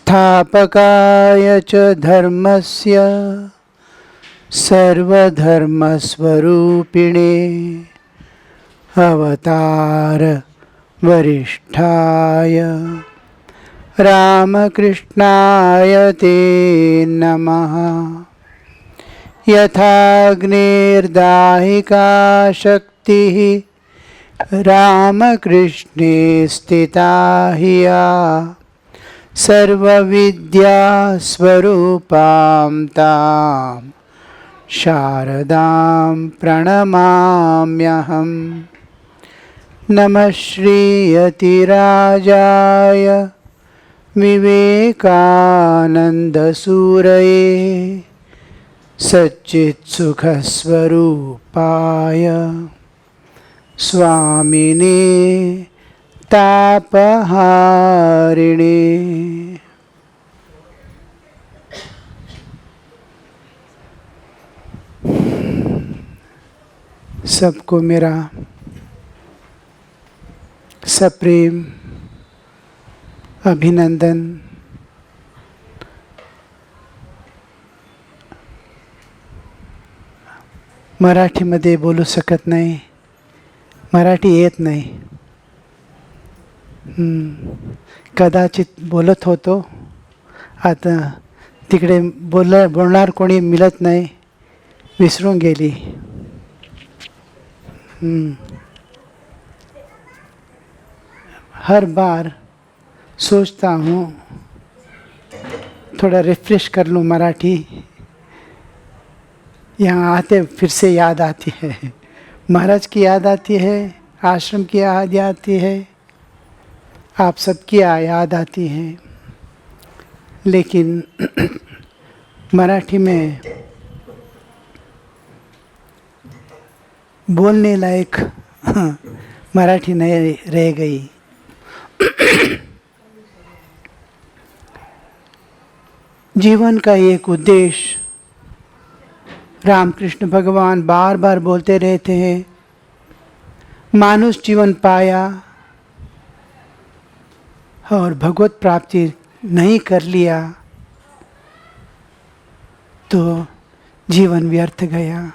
स्थापकाय च धर्मस्य सर्वधर्मस्वरूपिणे अवतार वरिष्ठाय रामकृष्णाय ते नमः। यथाग्निर्दाहिका शक्तिः रामकृष्णे स्थिता हिया सर्वविद्यास्वरूपां तां शारदां प्रणमाम्यहम्। नमः श्रीयतिराजाय विवेकानन्दसूरये सच्चित्सुखस्वरूपाय स्वामिने तापहारिणे। सबको मेरा सप्रेम अभिनंदन। मराठीमध्ये बोलू शकत नाही, मराठी येत नाही। कदाचित बोलत होतो, आता तिकडे बोलणार कोणी मिळत नाही, विसरून गेली। हर बार सोचता हूँ थोड़ा रिफ्रेश कर लूँ मराठी, यहाँ आते फिर से याद आती है, महाराज की याद आती है, आश्रम की याद आती है, आप सबकी याद आती है। लेकिन मराठी में बोलने लायक मराठी नहीं रह गई। जीवन का एक उद्देश्य रामकृष्ण भगवान बार बार बोलते रहते हैं, मानुष जीवन पाया और भगवत प्राप्ति नहीं कर लिया तो जीवन व्यर्थ गया।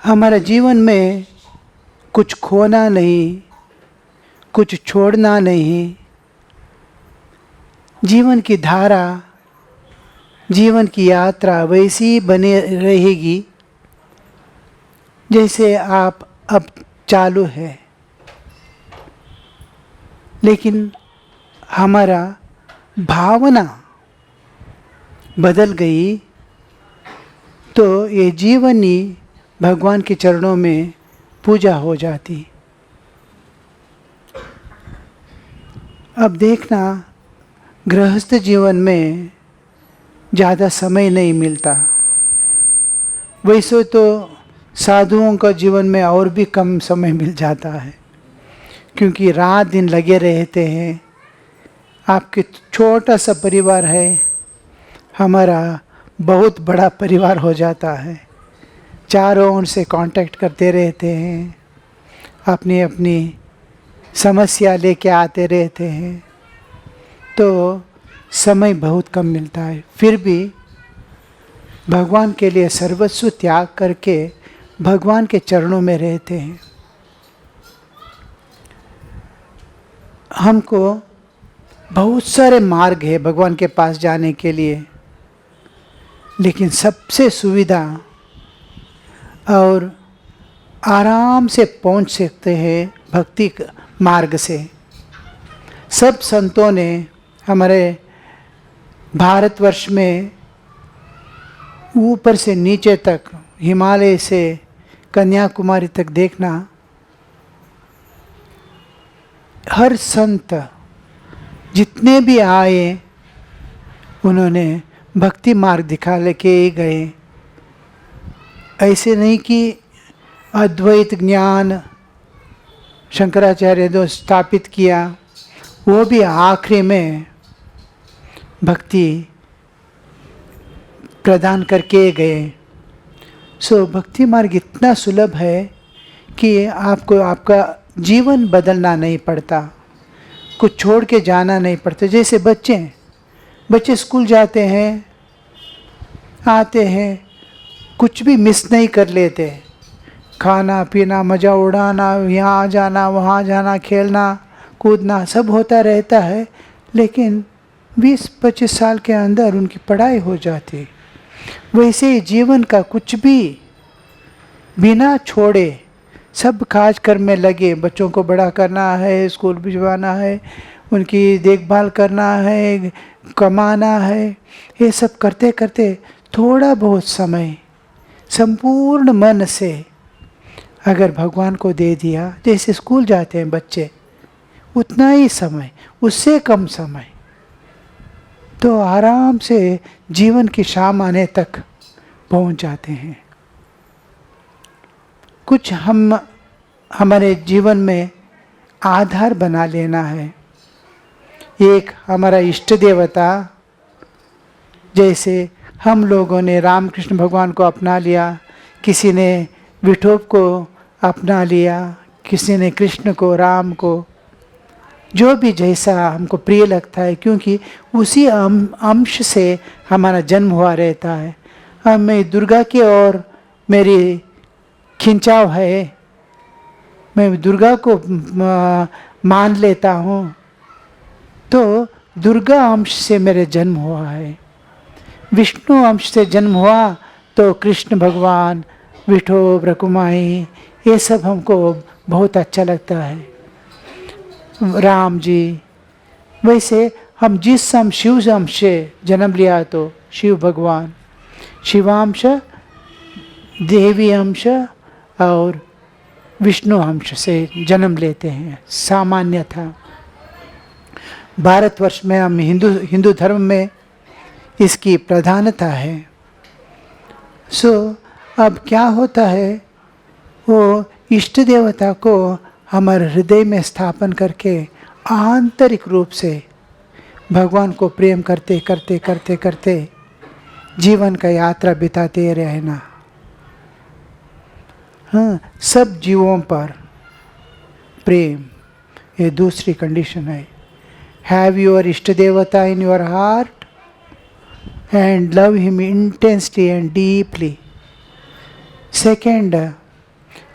हमारा जीवन में कुछ खोना नहीं, कुछ छोड़ना नहीं। जीवन की धारा, जीवन की यात्रा वैसी बनी रहेगी जैसे आप अब चालू है। लेकिन हमारा भावना बदल गई तो ये जीवन ही भगवान के चरणों में पूजा हो जाती। अब देखना, गृहस्थ जीवन में ज़्यादा समय नहीं मिलता। वैसे तो साधुओं का जीवन में और भी कम समय मिल जाता है, क्योंकि रात दिन लगे रहते हैं। आपके छोटा सा परिवार है, हमारा बहुत बड़ा परिवार हो जाता है। चारों ओर से कांटेक्ट करते रहते हैं, अपनी अपनी समस्या लेके आते रहते हैं, तो समय बहुत कम मिलता है। फिर भी भगवान के लिए सर्वस्व त्याग करके भगवान के चरणों में रहते हैं। हमको बहुत सारे मार्ग है भगवान के पास जाने के लिए, लेकिन सबसे सुविधा और आराम से पहुंच सकते हैं भक्ति मार्ग से। सब संतों ने हमारे भारतवर्ष में ऊपर से नीचे तक, हिमालय से कन्याकुमारी तक देखना, हर संत जितने भी आए उन्होंने भक्ति मार्ग दिखा लेके ही गए। ऐसे नहीं कि अद्वैत ज्ञान शंकराचार्य ने स्थापित किया, वो भी आखिरी में भक्ति प्रदान करके गए। सो भक्ति मार्ग इतना सुलभ है कि आपको आपका जीवन बदलना नहीं पड़ता। कुछ छोड़ के जाना नहीं पड़ता। जैसे बच्चे हैं, बच्चे स्कूल जाते हैं, आते हैं, कुछ भी मिस नहीं कर लेते। खाना पीना, मज़ा उड़ाना, यहाँ जाना वहाँ जाना, खेलना कूदना सब होता रहता है, लेकिन 20-25 साल के अंदर उनकी पढ़ाई हो जाती। वैसे ही जीवन का कुछ भी बिना छोड़े सब काज कर्म में लगे। बच्चों को बड़ा करना है, स्कूल भिजवाना है, उनकी देखभाल करना है, कमाना है, ये सब करते करते थोड़ा बहुत समय संपूर्ण मन से अगर भगवान को दे दिया, जैसे स्कूल जाते हैं बच्चे, उतना ही समय, उससे कम समय, तो आराम से जीवन की शाम आने तक पहुंच जाते हैं। कुछ हमारे जीवन में आधार बना लेना है। एक हमारा इष्ट देवता, जैसे हम लोगों ने रामकृष्ण भगवान को अपना लिया, किसी ने विठोब को अपना लिया, किसी ने कृष्ण को, राम को, जो भी जैसा हमको प्रिय लगता है, क्योंकि उसी अंश से हमारा जन्म हुआ रहता है। मैं दुर्गा की ओर मेरी खिंचाव है, मैं दुर्गा को मान लेता हूँ, तो दुर्गा अंश से मेरे जन्म हुआ है। विष्णु अंश से जन्म हुआ तो कृष्ण भगवान, विठोब, रकुमाई, ये सब हमको बहुत अच्छा लगता है, राम जी। वैसे हम जिस शिव अंश से जन्म लिया तो शिव भगवान, शिवांश, देवी अंश और विष्णु अंश से जन्म लेते हैं सामान्य था। भारतवर्ष में हम हिंदू धर्म में इसकी प्रधानता है। अब क्या होता है, वो इष्ट देवता को हमारे हृदय में स्थापन करके आंतरिक रूप से भगवान को प्रेम करते करते करते करते जीवन का यात्रा बिताते रहना। हाँ, सब जीवों पर प्रेम, ये दूसरी कंडीशन है। हैव योर इष्ट देवता in your heart and love him intensely and deeply. Second,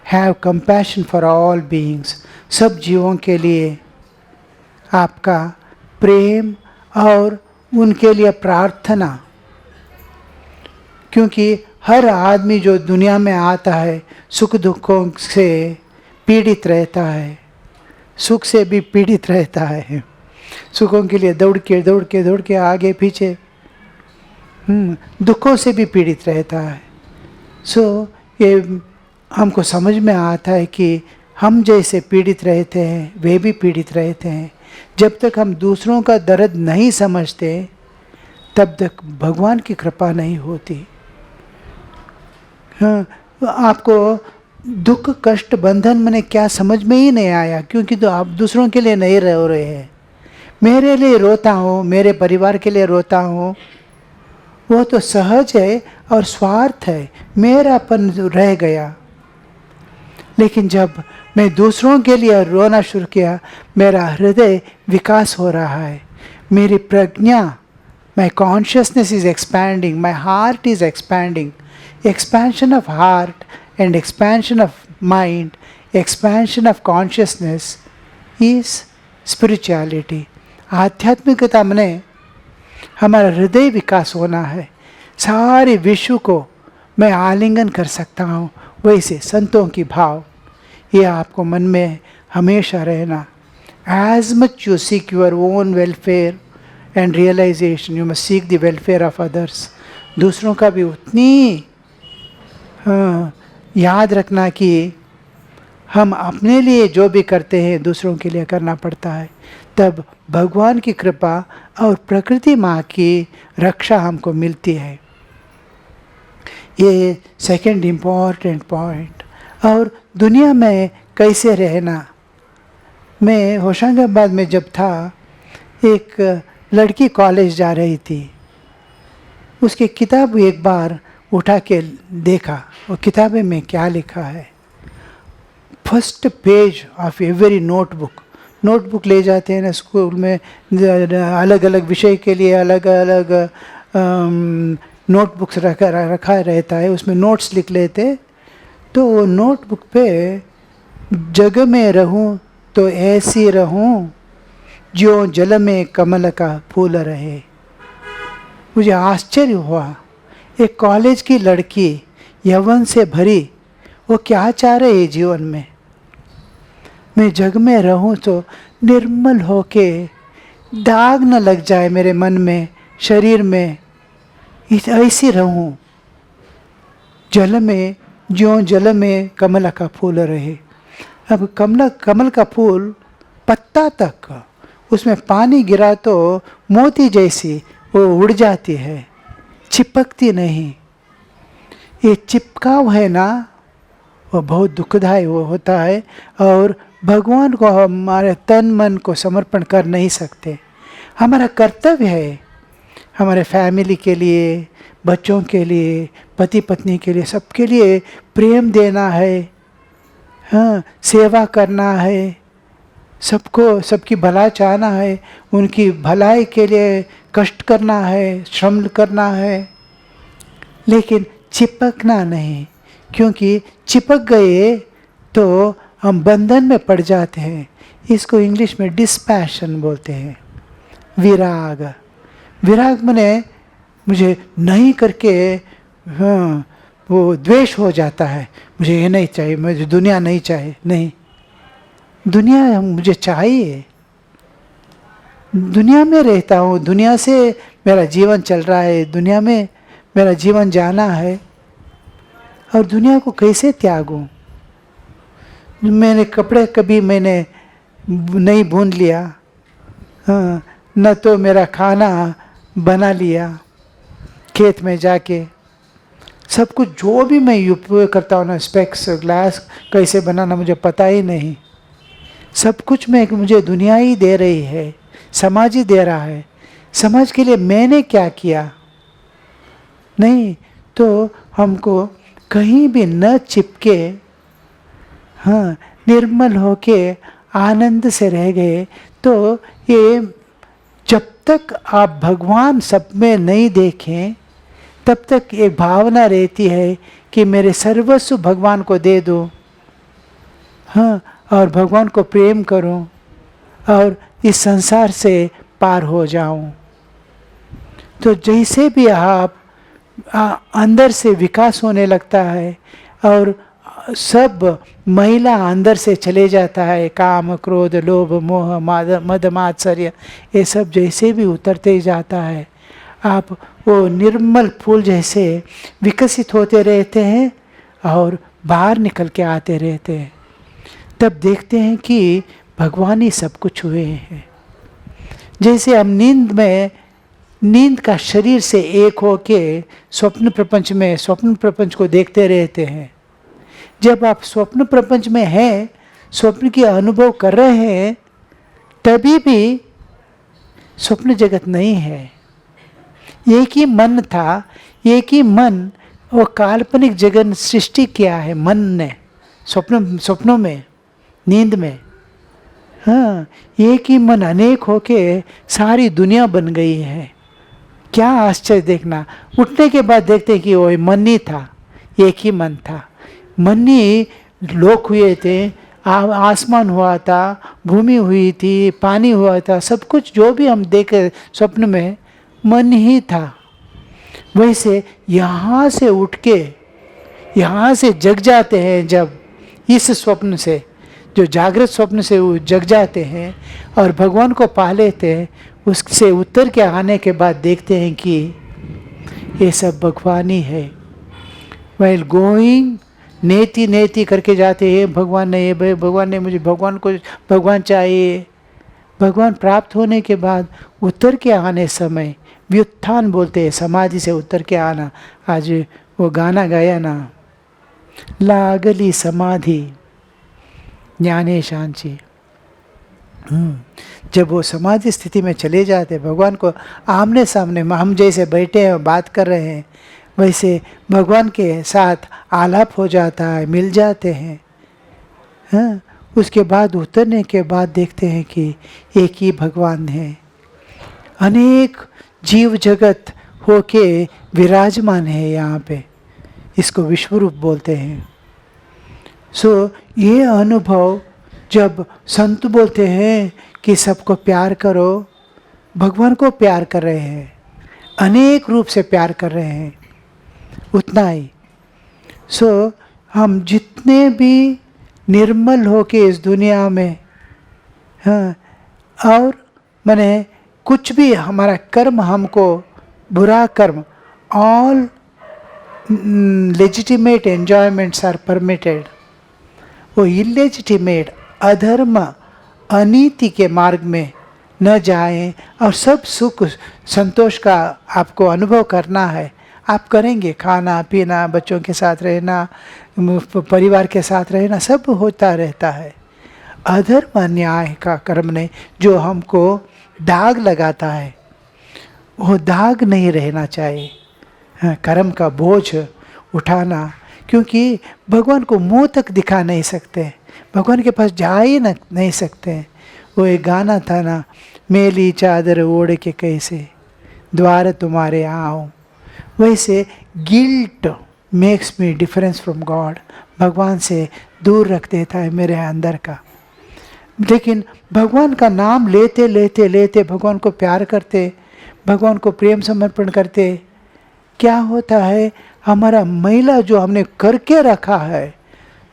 have compassion for all beings. सब जीवों के लिए आपका प्रेम और उनके लिए प्रार्थना, क्योंकि हर आदमी जो दुनिया में आता है सुख दुखों से पीड़ित रहता है, सुख से भी पीड़ित रहता है। सुखों के लिए दौड़ के आगे पीछे, दुखों से भी पीड़ित रहता है। ये हमको समझ में आता है कि हम जैसे पीड़ित रहते हैं, वे भी पीड़ित रहते हैं। जब तक हम दूसरों का दर्द नहीं समझते, तब तक भगवान की कृपा नहीं होती। हाँ, आपको दुख कष्ट बंधन मैंने क्या समझ में ही नहीं आया, क्योंकि तो आप दूसरों के लिए नहीं रो रहे हैं। मेरे लिए रोता हूँ, मेरे परिवार के लिए रोता हूँ, वो तो सहज है और स्वार्थ है, मेरापन रह गया। लेकिन जब मैं दूसरों के लिए रोना शुरू किया, मेरा हृदय विकास हो रहा है, मेरी प्रज्ञा, my consciousness is expanding, my heart is expanding. Expansion of heart and expansion of mind, expansion of consciousness is spirituality. आध्यात्मिकता में हमारा हृदय विकास होना है। सारे विश्व को मैं आलिंगन कर सकता हूँ, वैसे संतों की भाव ये आपको मन में हमेशा रहना। As much you seek your own welfare and realisation, you must seek the welfare of others. दूसरों का भी उतनी याद रखना कि हम अपने लिए जो भी करते हैं दूसरों के लिए करना पड़ता है, तब भगवान की कृपा और प्रकृति माँ की रक्षा हमको मिलती है। ये सेकंड इम्पॉर्टेंट पॉइंट। और दुनिया में कैसे रहना। मैं होशंगाबाद में जब था, एक लड़की कॉलेज जा रही थी, उसकी किताब एक बार उठा के देखा, वो किताब में क्या लिखा है। First page of every notebook notebook ले जाते हैं ना स्कूल में, अलग अलग विषय के लिए अलग अलग नोटबुक्स रखा रहता है, उसमें नोट्स लिख लेते। तो वो नोटबुक पे जग में रहूं तो ऐसी रहूं जो जल में कमल का फूल रहे। मुझे आश्चर्य हुआ, एक कॉलेज की लड़की यौवन से भरी, वो क्या चाह रही है जीवन में? मैं जग में रहूं तो निर्मल होके, दाग न लग जाए मेरे मन में, शरीर में, ऐसी रहूं जल में, ज्यों जल में कमल का फूल रहे। अब कमल का फूल पत्ता तक, उसमें पानी गिरा तो मोती जैसी वो उड़ जाती है, चिपकती नहीं। ये चिपकाव है ना, वो बहुत दुखदायी वो होता है, और भगवान को हमारे तन मन को समर्पण कर नहीं सकते। हमारा कर्तव्य है हमारे फैमिली के लिए, बच्चों के लिए, पति पत्नी के लिए, सबके लिए प्रेम देना है, हाँ, सेवा करना है, सबको सबकी भला चाहना है, उनकी भलाई के लिए कष्ट करना है, श्रम करना है, लेकिन चिपकना नहीं, क्योंकि चिपक गए तो हम बंधन में पड़ जाते हैं। इसको इंग्लिश में डिस्पैशन बोलते हैं, विराग। विराग मने मुझे नहीं करके, हाँ, वो द्वेष हो जाता है, मुझे ये नहीं चाहिए, मुझे दुनिया नहीं चाहिए। नहीं, दुनिया मुझे चाहिए, दुनिया में रहता हूँ, दुनिया से मेरा जीवन चल रहा है, दुनिया में मेरा जीवन जाना है, और दुनिया को कैसे त्यागूं? मैंने कपड़े कभी मैंने नहीं बुन लिया, हाँ, न तो मेरा खाना बना लिया खेत में जाके, सब कुछ जो भी मैं उपयोग करता हूँ ना, स्पेक्स ग्लास कैसे बनाना मुझे पता ही नहीं। सब कुछ में मुझे दुनिया ही दे रही है, समाज ही दे रहा है। समाज के लिए मैंने क्या किया? नहीं, तो हमको कहीं भी न चिपके, हाँ, निर्मल होके आनंद से रह गए, तो ये जब तक आप भगवान सब में नहीं देखें, तब तक एक भावना रहती है कि मेरे सर्वस्व भगवान को दे दो, हाँ, और भगवान को प्रेम करूं और इस संसार से पार हो जाऊं। तो जैसे भी आप अंदर से विकास होने लगता है और सब महिला अंदर से चले जाता है, काम क्रोध लोभ मोह मद मात्सर्य ये सब जैसे भी उतरते जाता है, आप वो निर्मल फूल जैसे विकसित होते रहते हैं और बाहर निकल के आते रहते हैं। तब देखते हैं कि भगवान ही सब कुछ हुए हैं। जैसे हम नींद का शरीर से एक होके स्वप्न प्रपंच को देखते रहते हैं। जब आप स्वप्न प्रपंच में हैं, स्वप्न की अनुभव कर रहे हैं, तभी भी स्वप्न जगत नहीं है। एक ही मन था, एक ही मन वो काल्पनिक जगत सृष्टि किया है मन ने, स्वप्नों में, नींद में। हाँ, एक ही मन अनेक होके सारी दुनिया बन गई है। क्या आश्चर्य देखना, उठने के बाद देखते कि वो मन ही था, एक ही मन था। मन ही लोक हुए थे, आसमान हुआ था, भूमि हुई थी, पानी हुआ था, सब कुछ जो भी हम देखे स्वप्न में मन ही था। वैसे यहाँ से उठ के यहाँ से जग जाते हैं, जब इस स्वप्न से, जो जागृत स्वप्न से वो जग जाते हैं और भगवान को पा लेते हैं, उससे उतर के आने के बाद देखते हैं कि ये सब भगवान ही है। while going नेति नेति करके जाते हैं, भगवान ने मुझे भगवान चाहिए। भगवान प्राप्त होने के बाद उतर के आने समय व्युत्थान बोलते हैं, समाधि से उतर के आना। आज वो गाना गाया ना, लागली समाधि ज्ञानेशांची। जब वो समाधि स्थिति में चले जाते, भगवान को आमने सामने हम जैसे बैठे हैं बात कर रहे हैं, वैसे भगवान के साथ आलाप हो जाता है, मिल जाते हैं। हाँ, उसके बाद उतरने के बाद देखते हैं कि एक ही भगवान है, अनेक जीव जगत होके विराजमान है यहाँ पे, इसको विश्वरूप बोलते हैं। ये अनुभव जब संत बोलते हैं कि सबको प्यार करो, भगवान को प्यार कर रहे हैं, अनेक रूप से प्यार कर रहे हैं, उतना ही। हम जितने भी निर्मल होके इस दुनिया में, हाँ, और माने कुछ भी हमारा कर्म हमको बुरा कर्म, all legitimate enjoyments are permitted, वो इलेजिटिमेट अधर्म अनीति के मार्ग में न जाएं और सब सुख संतोष का आपको अनुभव करना है, आप करेंगे। खाना पीना, बच्चों के साथ रहना, परिवार के साथ रहना, सब होता रहता है। अधर्म अन्याय का कर्म ने जो हमको दाग लगाता है, वो दाग नहीं रहना चाहिए। कर्म का बोझ उठाना, क्योंकि भगवान को मुँह तक दिखा नहीं सकते, भगवान के पास जा ही नहीं सकते। वो एक गाना था ना, मेली चादर ओढ़ के कैसे द्वार तुम्हारे आओ, वैसे guilt makes me difference from God, भगवान से दूर रख देता है मेरे अंदर का। लेकिन भगवान का नाम लेते लेते लेते, भगवान को प्यार करते, भगवान को प्रेम समर्पण करते, क्या होता है, हमारा मैला जो हमने करके रखा है,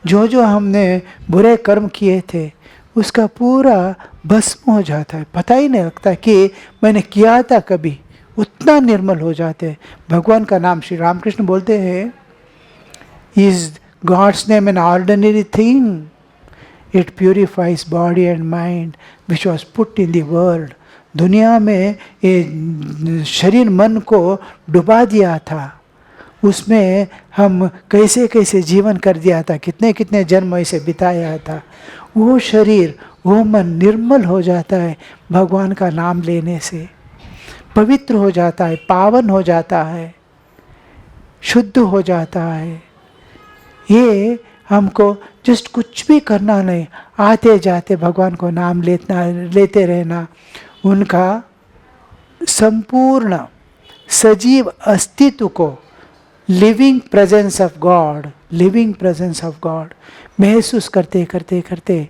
जो हमने बुरे कर्म किए थे, उसका पूरा भस्म हो जाता है, पता ही नहीं लगता कि मैंने किया था कभी, उतना निर्मल हो जाते हैं। भगवान का नाम, श्री रामकृष्ण बोलते हैं, is God's name an ordinary thing, it purifies body and mind which was put in the world. दुनिया में ये शरीर मन को डुबा दिया था, उसमें हम कैसे कैसे जीवन कर दिया था, कितने कितने जन्म ऐसे बिताया था। वो शरीर, वो मन निर्मल हो जाता है भगवान का नाम लेने से, पवित्र हो जाता है, पावन हो जाता है, शुद्ध हो जाता है। ये हमको जस्ट कुछ भी करना नहीं, आते जाते भगवान को नाम लेते रहना, उनका संपूर्ण सजीव अस्तित्व को, living presence of God, living presence of God महसूस करते करते करते,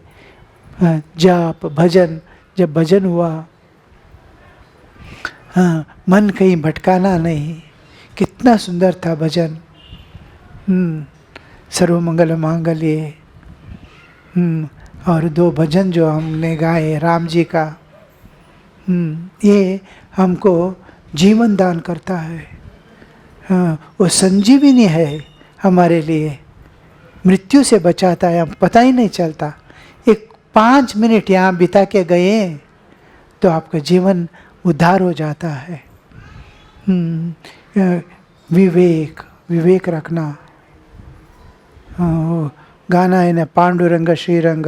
जाप भजन, जब भजन हुआ, हाँ, मन कहीं भटकाना नहीं, कितना सुंदर था भजन। सर्वमंगल मांगल्ये, और 2 भजन जो हमने गाए राम जी का, ये हमको जीवन दान करता है। वो संजीवनी है हमारे लिए, मृत्यु से बचाता है, हम पता ही नहीं चलता। एक 5 मिनट यहाँ बिता के गए तो आपका जीवन उद्धार हो जाता है। विवेक, विवेक रखना। गाना है ना, पांडुरंग श्रीरंग।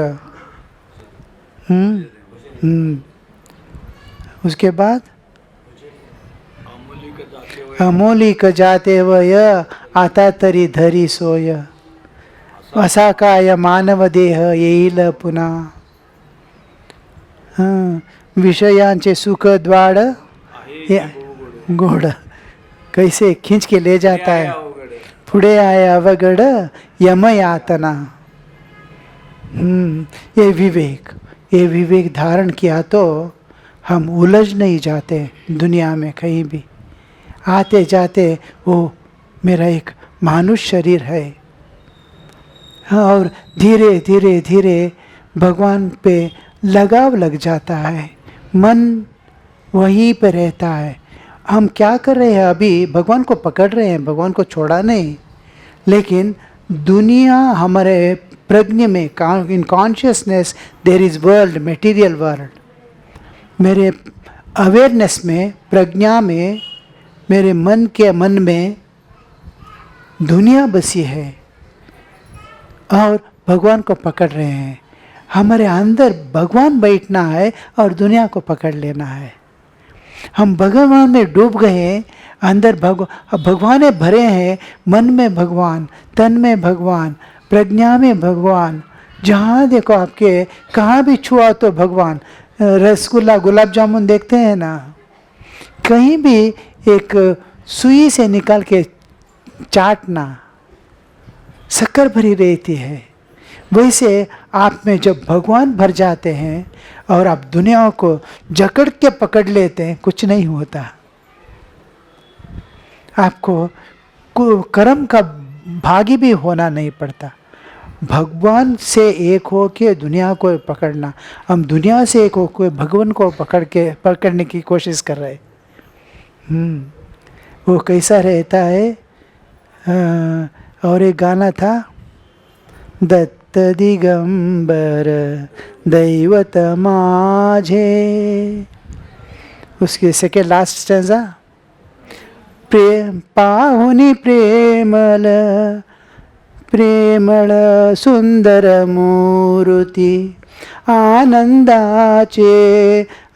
उसके बाद अमोलिक जाते वय आता तरी धरी सोय, असा काय मानव देह येईल पुन्हा। विषयांचे सुख द्वाड गोड, कैसे खींच के ले जाता है, पुढे आए अवगड यम यातना। ये विवेक धारण किया तो हम उलझ नहीं जाते दुनिया में कहीं भी। आते जाते वो मेरा एक मानुष शरीर है, और धीरे धीरे धीरे भगवान पे लगाव लग जाता है, मन वहीं पे रहता है। हम क्या कर रहे हैं अभी, भगवान को पकड़ रहे हैं, भगवान को छोड़ा नहीं, लेकिन दुनिया हमारे प्रज्ञ में, in consciousness there is world, material world. मेरे अवेयरनेस में, प्रज्ञा में, मेरे मन में दुनिया बसी है और भगवान को पकड़ रहे हैं। हमारे अंदर भगवान बैठना है और दुनिया को पकड़ लेना है। हम भगवान में डूब गए हैं, अंदर भगवान भरे हैं, मन में भगवान, तन में भगवान, प्रज्ञा में भगवान, जहाँ देखो आपके कहाँ भी छुआ तो भगवान। रसगुल्ला गुलाब जामुन देखते हैं ना, कहीं भी एक सुई से निकाल के चाटना, शक्कर भरी रहती है। वैसे आप में जब भगवान भर जाते हैं और आप दुनिया को जकड़ के पकड़ लेते हैं, कुछ नहीं होता। आपको कर्म का भागी भी होना नहीं पड़ता। भगवान से एक हो के दुनिया को पकड़ना, हम दुनिया से एक हो के भगवान को पकड़ने की कोशिश कर रहे। वो कैसा रहता है। और एक गाना था, दत्त दिगंबर दैवत माझे, उसके सेकेंड लास्ट स्टैंजा, प्रेम पाहुनी प्रेमल प्रेमळ सुंदर मूर्ती, आनंदाचे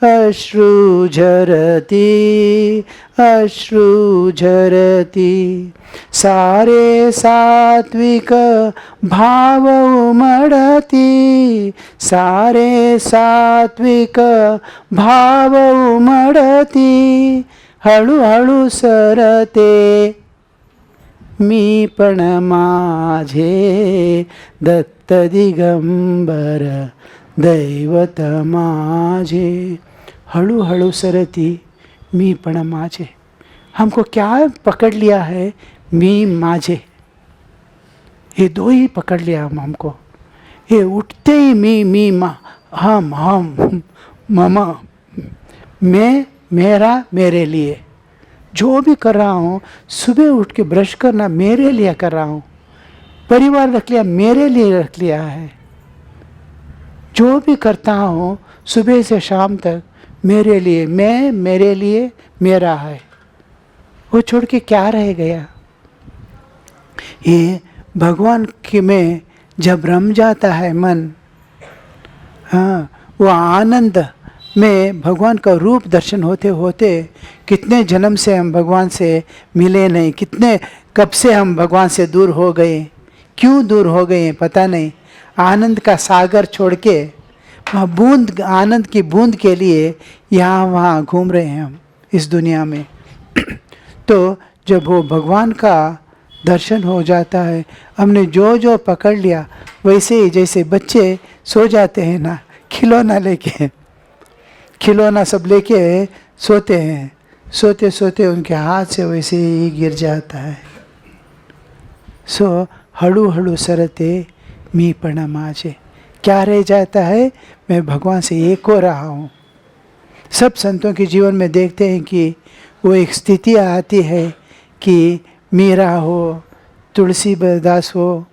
अश्रू झरती अश्रू झरती, सारे सात्विक भाव उमड़ती सारे सात्विक भाव उमड़ती, हळूहळू सरते मी पण माझे, दत्त दिगंबर दैवत माझे, हळूहळू सरती मी पण माझे। हमको क्या पकड़ लिया है, मी माझे, ये दो ही पकड़ लिया हमको। ये उठते ही मी हम मम, मैं मेरा मेरे लिए, जो भी कर रहा हूँ, सुबह उठ के ब्रश करना मेरे लिए कर रहा हूँ, परिवार रख लिया मेरे लिए रख लिया है, जो भी करता हूँ सुबह से शाम तक मेरे लिए, मैं मेरे लिए मेरा है, वो छोड़ के क्या रह गया। ये भगवान के में जब रम जाता है मन, हाँ, वो आनंद में भगवान का रूप दर्शन होते होते कितने जन्म से हम भगवान से मिले नहीं, कितने कब से हम भगवान से दूर हो गए, क्यों दूर हो गए पता नहीं। आनंद का सागर छोड़ के वहाँ बूंद, आनंद की बूंद के लिए यहाँ वहाँ घूम रहे हैं हम इस दुनिया में। तो जब वो भगवान का दर्शन हो जाता है, हमने जो जो पकड़ लिया, वैसे ही जैसे बच्चे सो जाते हैं ना, खिलौना लेके, खिलौना सब लेके सोते हैं, सोते सोते उनके हाथ से वैसे ही गिर जाता है। सो हड़ू हड़ू सरते मी पण माझे, क्या रह जाता है, मैं भगवान से एक हो रहा हूँ। सब संतों के जीवन में देखते हैं कि वो एक स्थिति आती है कि मीरा हो, तुलसीदास हो,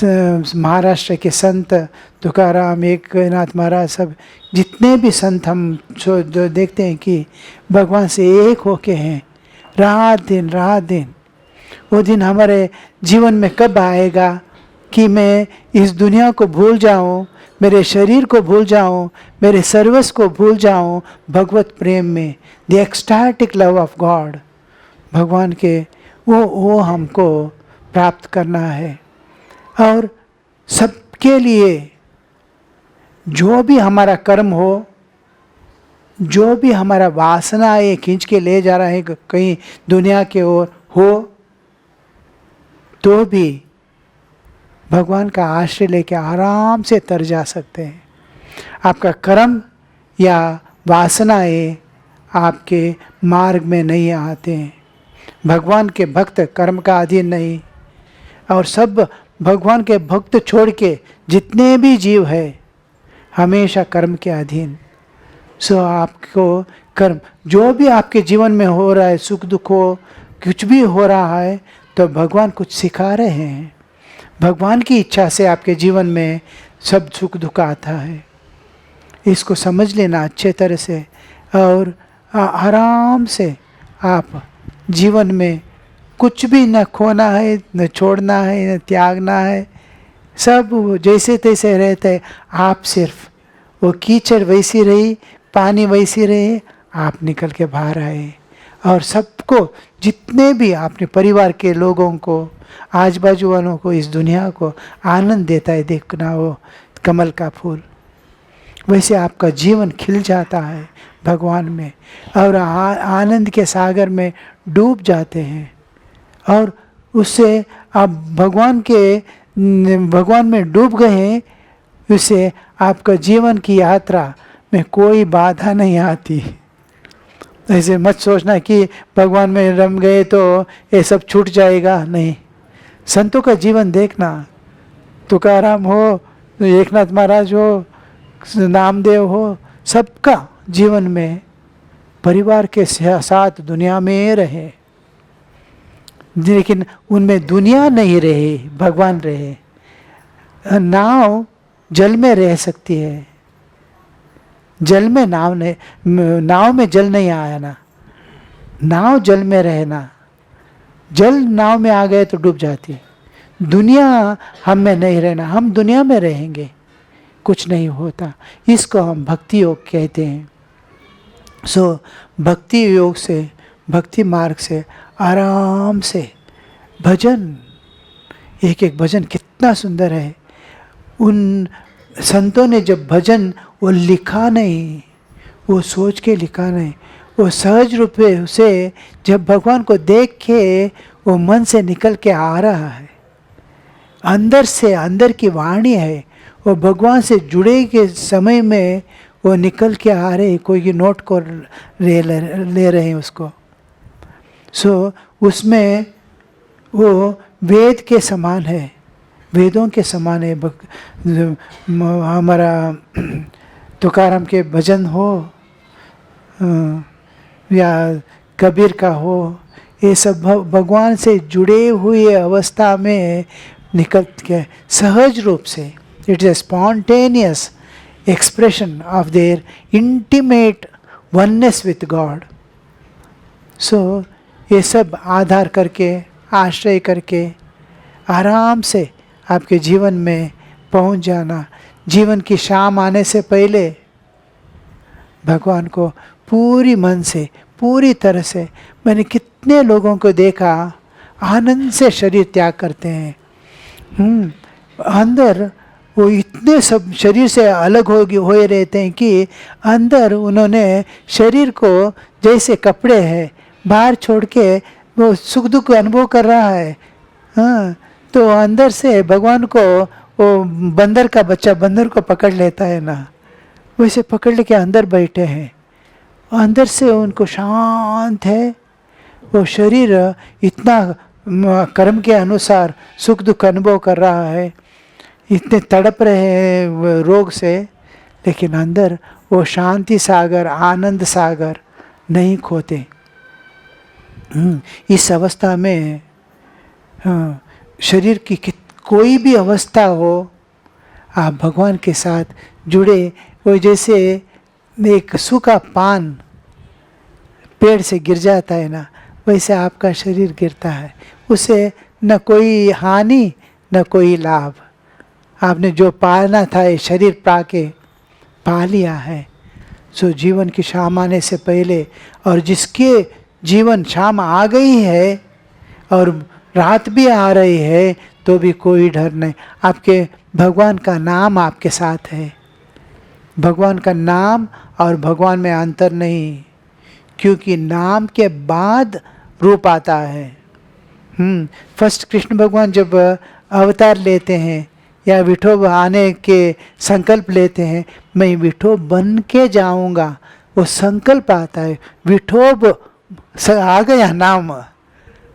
महाराष्ट्र के संत तुकाराम, एकनाथ महाराज, सब जितने भी संत हम जो देखते हैं कि भगवान से एक होके हैं रात दिन। वो दिन हमारे जीवन में कब आएगा कि मैं इस दुनिया को भूल जाऊं, मेरे शरीर को भूल जाऊं, मेरे सर्वस्व को भूल जाऊं भगवत प्रेम में, the ecstatic love of God, भगवान के वो हमको प्राप्त करना है। और सबके लिए जो भी हमारा कर्म हो, जो भी हमारा वासना ये खींच के ले जा रहा है कहीं दुनिया के ओर हो, तो भी भगवान का आश्रय लेके आराम से तर जा सकते हैं। आपका कर्म या वासनाएं आपके मार्ग में नहीं आते हैं। भगवान के भक्त कर्म का अधीन नहीं, और सब भगवान के भक्त छोड़ के जितने भी जीव है हमेशा कर्म के अधीन। सो आपको कर्म, जो भी आपके जीवन में हो रहा है, सुख दुख हो, कुछ भी हो रहा है, तो भगवान कुछ सिखा रहे हैं। भगवान की इच्छा से आपके जीवन में सब सुख दुख आता है। इसको समझ लेना अच्छे तरह से, और आराम से आप जीवन में कुछ भी न खोना है, न छोड़ना है, न त्यागना है, सब जैसे तैसे रहते हैं। आप सिर्फ वो कीचड़ वैसी रही, पानी वैसी रहे, आप निकल के बाहर आए, और सबको, जितने भी अपने परिवार के लोगों को, आजू बाजू वालों को, इस दुनिया को आनंद देता है देखना। वो कमल का फूल, वैसे आपका जीवन खिल जाता है भगवान में और आनंद के सागर में डूब जाते हैं। और उससे आप भगवान में डूब गए हैं, उससे आपका जीवन की यात्रा में कोई बाधा नहीं आती। ऐसे मत सोचना कि भगवान में रम गए तो ये सब छूट जाएगा, नहीं। संतों का जीवन देखना, तुकाराम हो, एकनाथ महाराज हो, नामदेव हो, सबका जीवन में परिवार के साथ दुनिया में रहे, लेकिन उनमें दुनिया नहीं रहे, भगवान रहे। नाव जल में रह सकती है, जल में नाव में जल नहीं आया ना, नाव जल में रहना, जल नाव में आ गए तो डूब जाती। दुनिया हम में नहीं रहना, हम दुनिया में रहेंगे, कुछ नहीं होता। इसको हम भक्ति योग कहते हैं। सो भक्ति योग से, भक्ति मार्ग से आराम से भजन, एक एक भजन कितना सुंदर है। उन संतों ने जब भजन वो लिखा नहीं, वो सोच के लिखा नहीं, वो सहज रूप से जब भगवान को देख के वो मन से निकल के आ रहा है, अंदर से, अंदर की वाणी है, वो भगवान से जुड़े के समय में वो निकल के आ रहे, कोई नोट को ले रहे हैं उसको। सो उसमें वो वेद के समान है, वेदों के समान है। हमारा तुकाराम के भजन हो या कबीर का हो, ये सब भगवान से जुड़े हुए अवस्था में निकल के सहज रूप से, it is a spontaneous expression of their intimate oneness with God. So ये सब आधार करके, आश्रय करके आराम से आपके जीवन में पहुंच जाना। जीवन की शाम आने से पहले भगवान को पूरी मन से, पूरी तरह से, मैंने कितने लोगों को देखा आनंद से शरीर त्याग करते हैं। अंदर वो इतने सब शरीर से अलग हो रहते हैं कि अंदर उन्होंने शरीर को जैसे कपड़े हैं बाहर छोड़ के वो सुख दुख अनुभव कर रहा है। हाँ, तो अंदर से भगवान को वो बंदर का बच्चा बंदर को पकड़ लेता है ना, वैसे पकड़ लेके अंदर बैठे हैं। अंदर से उनको शांत है, वो शरीर इतना कर्म के अनुसार सुख दुख अनुभव कर रहा है, इतने तड़प रहे हैं रोग से, लेकिन अंदर वो शांति सागर, आनंद सागर नहीं खोते। इस अवस्था में शरीर की कोई भी अवस्था हो, आप भगवान के साथ जुड़े। वो जैसे एक सूखा पान पेड़ से गिर जाता है ना, वैसे आपका शरीर गिरता है, उसे न कोई हानि न कोई लाभ। आपने जो पाना था ये शरीर पाके पा लिया है। सो जीवन की शाम आने से पहले, और जिसके जीवन शाम आ गई है और रात भी आ रही है तो भी कोई डर नहीं। आपके भगवान का नाम आपके साथ है। भगवान का नाम और भगवान में अंतर नहीं, क्योंकि नाम के बाद रूप आता है। फर्स्ट कृष्ण भगवान जब अवतार लेते हैं या विठोब आने के संकल्प लेते हैं, मैं विठोब बन के जाऊंगा, वो संकल्प आता है। विठोब आ गया, नाम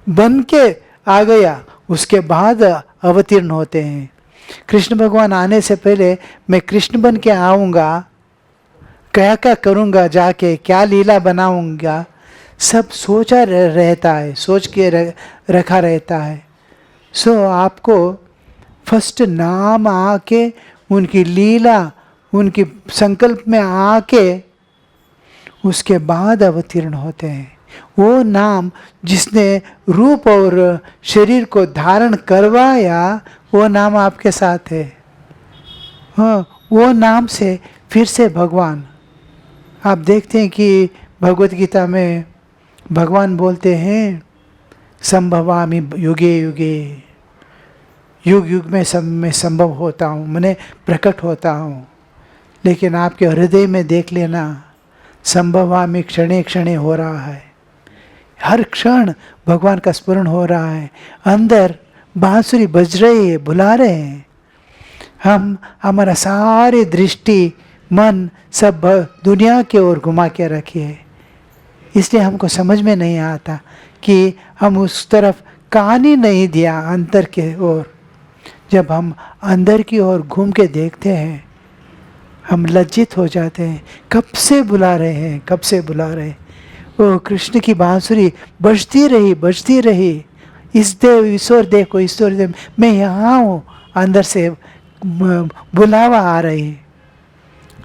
बन के आ गया, उसके बाद अवतीर्ण होते हैं। कृष्ण भगवान आने से पहले मैं कृष्ण बन के आऊँगा, क्या क्या करूँगा, जाके क्या लीला बनाऊँगा, सब सोचा रहता है, सोच के रखा रहता है। सो आपको फर्स्ट नाम आके, उनकी लीला, उनकी संकल्प में आके उसके बाद अवतीर्ण होते हैं। वो नाम जिसने रूप और शरीर को धारण करवाया, वो नाम आपके साथ है। हाँ, वो नाम से फिर से भगवान, आप देखते हैं कि भगवत गीता में भगवान बोलते हैं संभवामि युगे युगे, युग युग में संभव होता हूँ, मैंने प्रकट होता हूँ, लेकिन आपके हृदय में देख लेना, संभवामि क्षणे क्षणे हो रहा है। हर क्षण भगवान का स्मरण हो रहा है, अंदर बांसुरी बज रही है, बुला रहे हैं। हम हमारा सारी दृष्टि मन सब दुनिया के ओर घुमा के रखिए, इसलिए हमको समझ में नहीं आता कि हम उस तरफ कान ही नहीं दिया अंतर के ओर। जब हम अंदर की ओर घूम के देखते हैं, हम लज्जित हो जाते हैं। कब से बुला रहे हैं, कब से बुला रहे हैं। वो कृष्ण की बांसुरी बजती रही, इस देव ईश्वर देखो, ईश्वर देव, मैं यहाँ हूँ, अंदर से बुलावा आ रही है।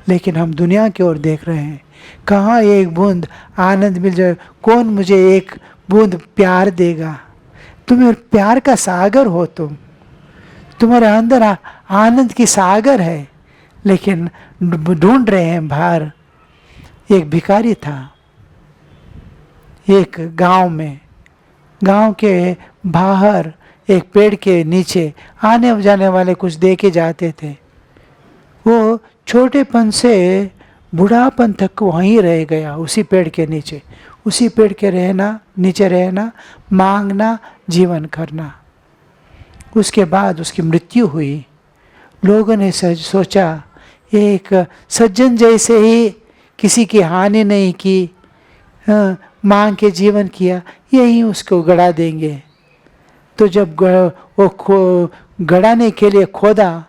लेकिन हम दुनिया की ओर देख रहे हैं, कहाँ एक बूंद आनंद मिल जाए, कौन मुझे एक बूंद प्यार देगा। तुम्हें प्यार का सागर हो, तुम्हारे अंदर आनंद की सागर है, लेकिन ढूंढ रहे हैं बाहर। एक भिखारी था एक गांव में, गांव के बाहर एक पेड़ के नीचे आने जाने वाले कुछ दे के जाते थे। वो छोटेपन से बुढ़ापन तक वहीं रह गया, उसी पेड़ के नीचे, उसी पेड़ के नीचे रहना, मांगना, जीवन करना। उसके बाद उसकी मृत्यु हुई। लोगों ने सोचा एक सज्जन जैसे ही किसी की हानि नहीं की, मांग के जीवन किया, यही उसको गड़ा देंगे। तो जब वो गड़ाने के लिए खोदा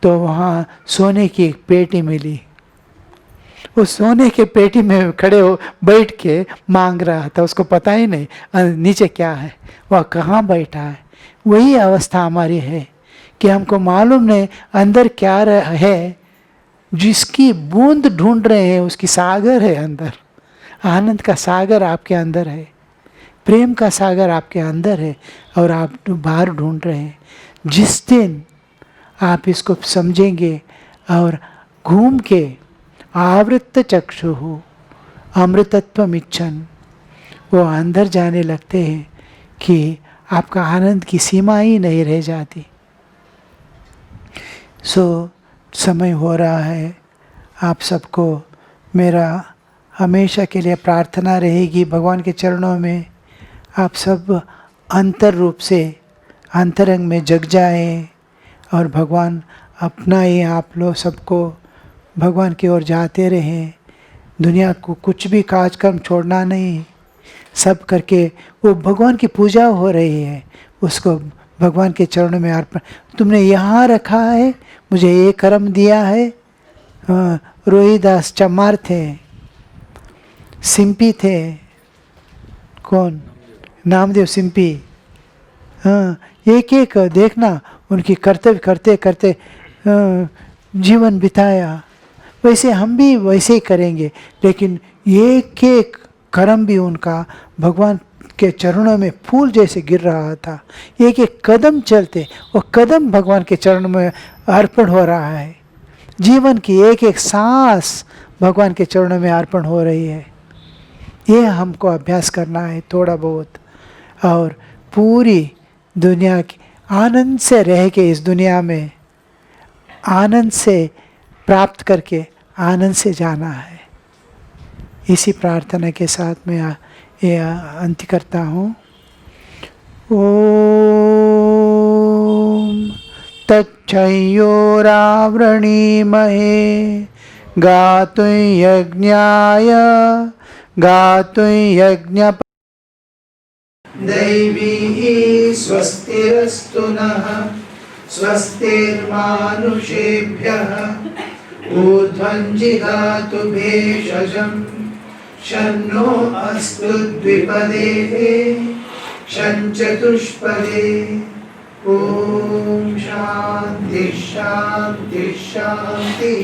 तो वहाँ सोने की एक पेटी मिली। वो सोने के पेटी में खड़े हो बैठ के मांग रहा था, उसको पता ही नहीं नीचे क्या है, वह कहाँ बैठा है। वही अवस्था हमारी है कि हमको मालूम नहीं अंदर क्या है। जिसकी बूंद ढूंढ रहे हैं उसकी सागर है अंदर, आनंद का सागर आपके अंदर है, प्रेम का सागर आपके अंदर है, और आप बाहर ढूंढ रहे हैं। जिस दिन आप इसको समझेंगे और घूम के आवृत्त चक्षु अमृतत्व इच्छन, वो अंदर जाने लगते हैं कि आपका आनंद की सीमा ही नहीं रह जाती। समय हो रहा है, आप सबको मेरा हमेशा के लिए प्रार्थना रहेगी भगवान के चरणों में, आप सब अंतर रूप से अंतरंग में जग जाएं और भगवान अपना ही आप लोग सबको भगवान की ओर जाते रहें। दुनिया को कुछ भी कार्यक्रम छोड़ना नहीं, सब करके वो भगवान की पूजा हो रही है, उसको भगवान के चरणों में अर्पण। तुमने यहाँ रखा है, मुझे ये कर्म दिया है। रोहिदास चमार थे, सिंपी थे, कौन, नामदेव सिंपी। हाँ, एक एक देखना उनकी कर्तव्य करते करते जीवन बिताया। वैसे हम भी वैसे ही करेंगे, लेकिन एक एक कर्म भी उनका भगवान के चरणों में फूल जैसे गिर रहा था। एक एक कदम चलते वो कदम भगवान के चरणों में अर्पण हो रहा है। जीवन की एक एक सांस भगवान के चरणों में अर्पण हो रही है। ये हमको अभ्यास करना है थोड़ा बहुत, और पूरी दुनिया की आनंद से रह के, इस दुनिया में आनंद से प्राप्त करके आनंद से जाना है। इसी प्रार्थना के साथ मैं ये अंत करता हूँ। ओम तच्छयोरावृणीमहे गातुं यज्ञाय गातुं यज्ञ दैवी स्वस्तिरस्तु नः स्वस्तिर्मानुषेभ्यः ऊर्ध्वं जिगातु भेषजं शन्नो अस्तु द्विपदे शं चतुष्पदे। ओम शांति शांति शांति।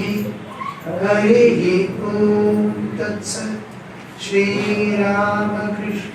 हरिः ओम तत्सत्। श्री रामकृष्णार्पणमस्तु।